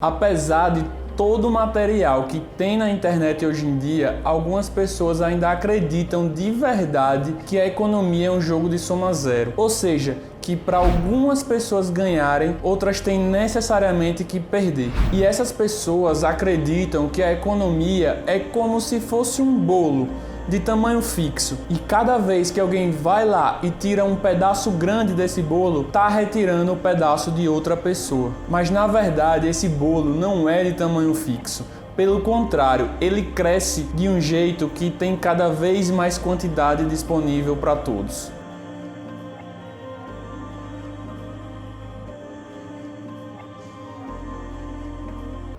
Apesar de todo o material que tem na internet hoje em dia, algumas pessoas ainda acreditam de verdade que a economia é um jogo de soma zero. Ou seja, que para algumas pessoas ganharem, outras têm necessariamente que perder. E essas pessoas acreditam que a economia é como se fosse um bolo de tamanho fixo, e cada vez que alguém vai lá e tira um pedaço grande desse bolo, tá retirando o pedaço de outra pessoa. Mas na verdade esse bolo não é de tamanho fixo. Pelo contrário, ele cresce de um jeito que tem cada vez mais quantidade disponível para todos.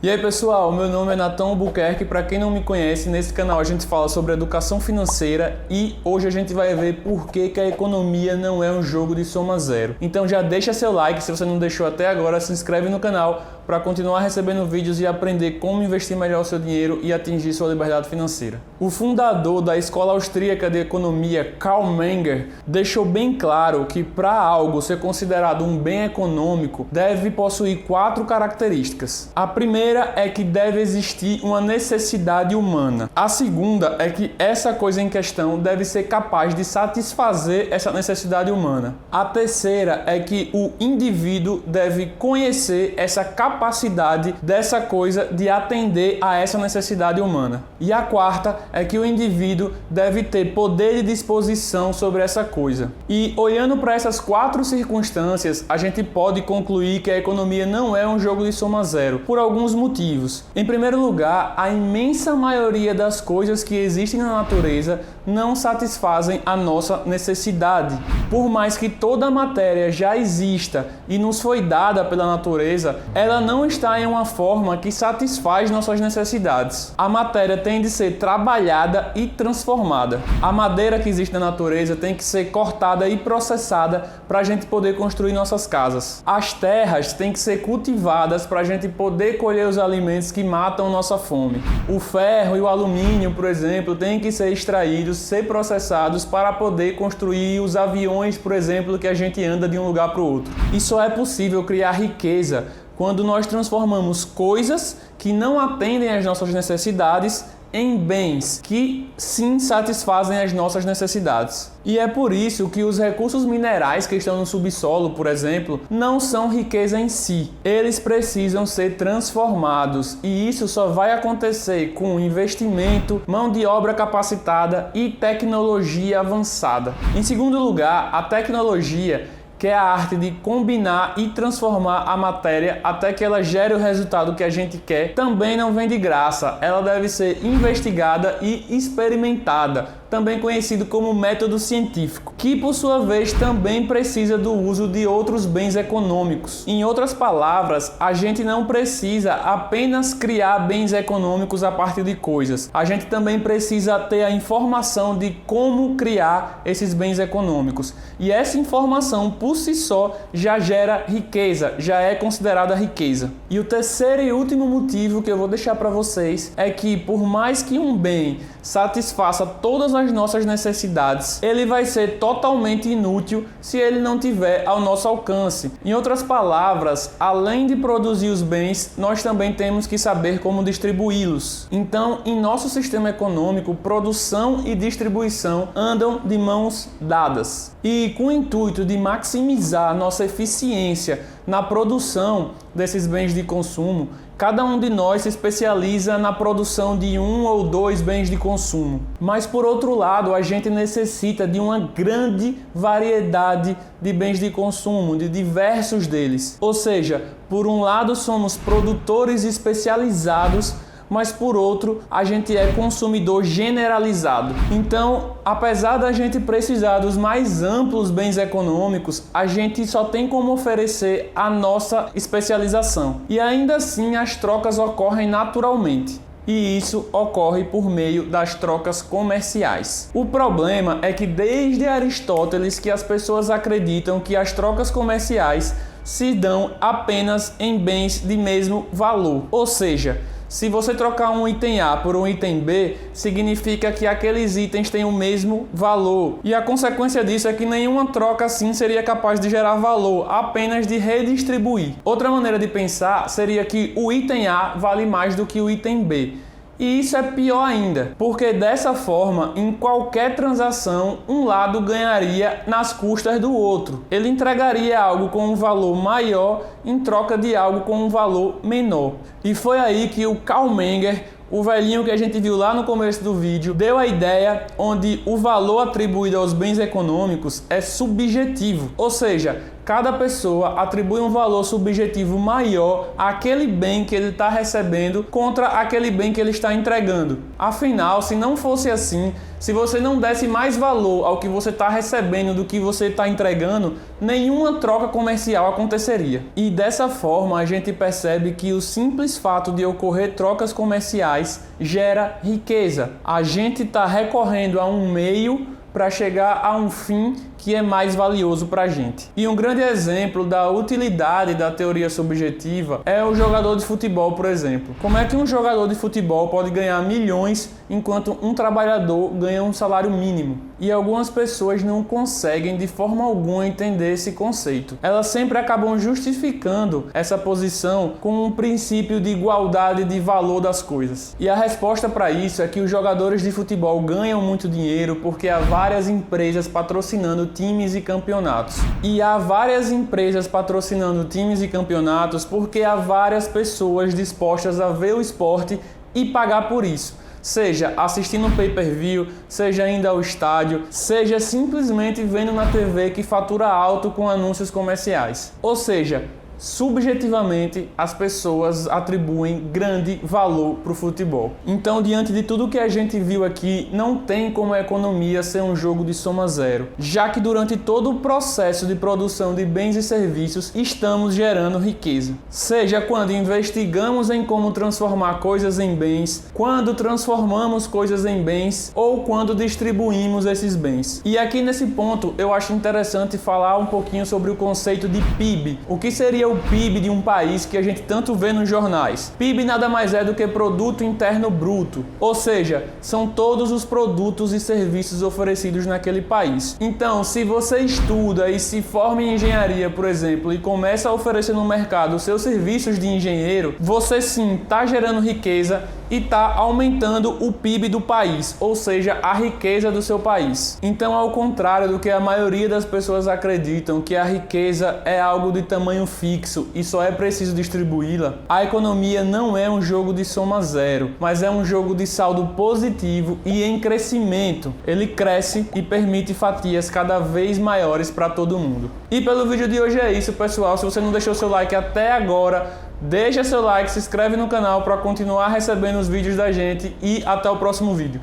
E aí pessoal, meu nome é Nathan Albuquerque. Para quem não me conhece, nesse canal a gente fala sobre educação financeira e hoje a gente vai ver por que a economia não é um jogo de soma zero. Então já deixa seu like, se você não deixou até agora, se inscreve no canal para continuar recebendo vídeos e aprender como investir melhor o seu dinheiro e atingir sua liberdade financeira. O fundador da Escola Austríaca de Economia, Karl Menger, deixou bem claro que para algo ser considerado um bem econômico, deve possuir 4 características. A primeira é que deve existir uma necessidade humana. A segunda é que essa coisa em questão deve ser capaz de satisfazer essa necessidade humana. A terceira é que o indivíduo deve conhecer essa capacidade dessa coisa de atender a essa necessidade humana. E a quarta é que o indivíduo deve ter poder de disposição sobre essa coisa. E olhando para essas 4 circunstâncias, a gente pode concluir que a economia não é um jogo de soma zero, por alguns motivos. Em primeiro lugar, a imensa maioria das coisas que existem na natureza não satisfazem a nossa necessidade. Por mais que toda a matéria já exista e nos foi dada pela natureza, ela não está em uma forma que satisfaz nossas necessidades. A matéria tem de ser trabalhada e transformada. A madeira que existe na natureza tem que ser cortada e processada para a gente poder construir nossas casas. As terras têm que ser cultivadas para a gente poder colher os alimentos que matam nossa fome. O ferro e o alumínio, por exemplo, têm que ser extraídos, ser processados para poder construir os aviões, por exemplo, que a gente anda de um lugar para o outro. E só é possível criar riqueza quando nós transformamos coisas que não atendem às nossas necessidades em bens que sim satisfazem as nossas necessidades. E é por isso que os recursos minerais que estão no subsolo, por exemplo, não são riqueza em si. Eles precisam ser transformados e isso só vai acontecer com investimento, mão de obra capacitada e tecnologia avançada. Em segundo lugar, a tecnologia, que é a arte de combinar e transformar a matéria até que ela gere o resultado que a gente quer, também não vem de graça. Ela deve ser investigada e experimentada, também conhecido como método científico, que por sua vez também precisa do uso de outros bens econômicos. Em outras palavras, a gente não precisa apenas criar bens econômicos a partir de coisas. A gente também precisa ter a informação de como criar esses bens econômicos. E essa informação, por si só, já gera riqueza, já é considerada riqueza. E o terceiro e último motivo que eu vou deixar para vocês é que, por mais que um bem satisfaça todas as nossas necessidades, ele vai ser totalmente inútil se ele não tiver ao nosso alcance. Em outras palavras, além de produzir os bens, nós também temos que saber como distribuí-los. Então, em nosso sistema econômico, produção e distribuição andam de mãos dadas. E com o intuito de maximizar nossa eficiência na produção desses bens de consumo, cada um de nós se especializa na produção de 1 ou 2 bens de consumo. Mas por outro lado, a gente necessita de uma grande variedade de bens de consumo, de diversos deles. Ou seja, por um lado somos produtores especializados, mas por outro, a gente é consumidor generalizado. Então, apesar da gente precisar dos mais amplos bens econômicos, a gente só tem como oferecer a nossa especialização. E ainda assim, as trocas ocorrem naturalmente. E isso ocorre por meio das trocas comerciais. O problema é que desde Aristóteles que as pessoas acreditam que as trocas comerciais se dão apenas em bens de mesmo valor. Ou seja, Se você trocar um item A por um item B, significa que aqueles itens têm o mesmo valor. E a consequência disso é que nenhuma troca assim seria capaz de gerar valor, apenas de redistribuir. Outra maneira de pensar seria que o item A vale mais do que o item B. E isso é pior ainda, porque dessa forma, em qualquer transação, um lado ganharia nas custas do outro. Ele entregaria algo com um valor maior em troca de algo com um valor menor. E foi aí que o Carl Menger, o velhinho que a gente viu lá no começo do vídeo, deu a ideia onde o valor atribuído aos bens econômicos é subjetivo, ou seja, cada pessoa atribui um valor subjetivo maior àquele bem que ele está recebendo contra aquele bem que ele está entregando. Afinal, se não fosse assim, se você não desse mais valor ao que você está recebendo do que você está entregando, nenhuma troca comercial aconteceria. E dessa forma a gente percebe que o simples fato de ocorrer trocas comerciais gera riqueza. A gente está recorrendo a um meio para chegar a um fim que é mais valioso para a gente. E um grande exemplo da utilidade da teoria subjetiva é o jogador de futebol, por exemplo. Como é que um jogador de futebol pode ganhar milhões enquanto um trabalhador ganha um salário mínimo? E algumas pessoas não conseguem de forma alguma entender esse conceito. Elas sempre acabam justificando essa posição com um princípio de igualdade de valor das coisas. E a resposta para isso é que os jogadores de futebol ganham muito dinheiro porque há várias empresas patrocinando times e campeonatos. E há várias empresas patrocinando times e campeonatos porque há várias pessoas dispostas a ver o esporte e pagar por isso. Seja assistindo um pay-per-view, seja indo ao estádio, seja simplesmente vendo na TV que fatura alto com anúncios comerciais. Ou seja, subjetivamente, as pessoas atribuem grande valor para o futebol. Então, diante de tudo que a gente viu aqui, não tem como a economia ser um jogo de soma zero, já que durante todo o processo de produção de bens e serviços, estamos gerando riqueza. Seja quando investigamos em como transformar coisas em bens, quando transformamos coisas em bens ou quando distribuímos esses bens. E aqui nesse ponto, eu acho interessante falar um pouquinho sobre o conceito de PIB. O que seria o PIB de um país que a gente tanto vê nos jornais? PIB nada mais é do que Produto Interno Bruto, ou seja, são todos os produtos e serviços oferecidos naquele país. Então, se você estuda e se forma em engenharia, por exemplo, e começa a oferecer no mercado os seus serviços de engenheiro, você sim está gerando riqueza e está aumentando o PIB do país, ou seja, a riqueza do seu país. Então, ao contrário do que a maioria das pessoas acreditam, que a riqueza é algo de tamanho fixo e só é preciso distribuí-la, a economia não é um jogo de soma zero, mas é um jogo de saldo positivo e em crescimento. Ele cresce e permite fatias cada vez maiores para todo mundo. E pelo vídeo de hoje é isso, pessoal. Se você não deixou seu like até agora, deixa seu like, se inscreve no canal para continuar recebendo os vídeos da gente e até o próximo vídeo.